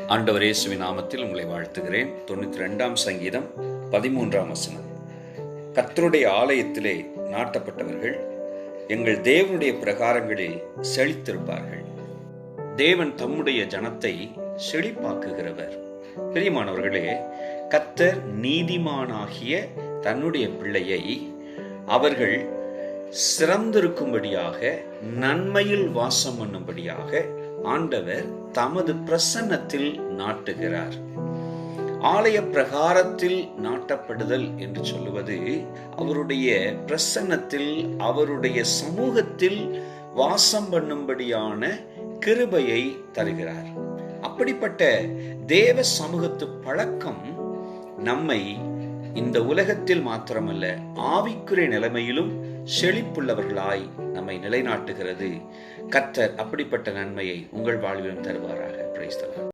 ஆண்டவர் இயேசுவின் நாமத்தில் உங்களை வாழ்த்துகிறேன். 92ஆம் சங்கீதம் 13ஆம் வசனம். கர்த்தருடைய ஆலயத்திலே நாட்டப்பட்டவர்கள் எங்கள் தேவனுடைய பிரகாரங்களில் செழித்திருப்பார்கள். தேவன் தம்முடைய ஜனத்தை செழிப்பாக்குகிறவர். பிரியமானவர்களே, கர்த்தர் நீதிமானாகிய தன்னுடைய பிள்ளையை அவர்கள் சிறந்திருக்கும்படியாக, நன்மையில் வாசம் பண்ணும்படியாக ஆண்டவர் தமது பிரசன்னத்தில் நாட்டுகிறார். ஆலய பிரகாரத்தில் நாட்டப்படுதல் என்று சொல்லுவது அவருடைய பிரசன்னத்தில், அவருடைய சமூகத்தில் வாசம் பண்ணும்படியான கிருபையை தருகிறார். அப்படிப்பட்ட தேவ சமூகத்து பழக்கம் நம்மை இந்த உலகத்தில் மாத்திரமல்ல, ஆவிக்குரிய நிலைமையிலும் செழிப்புள்ளவர்களாய் நம்மை நிலைநாட்டுகிறது. கர்த்தர் அப்படிப்பட்ட நன்மையை உங்கள் வாழ்விலும் தருவாராக. Praise the Lord.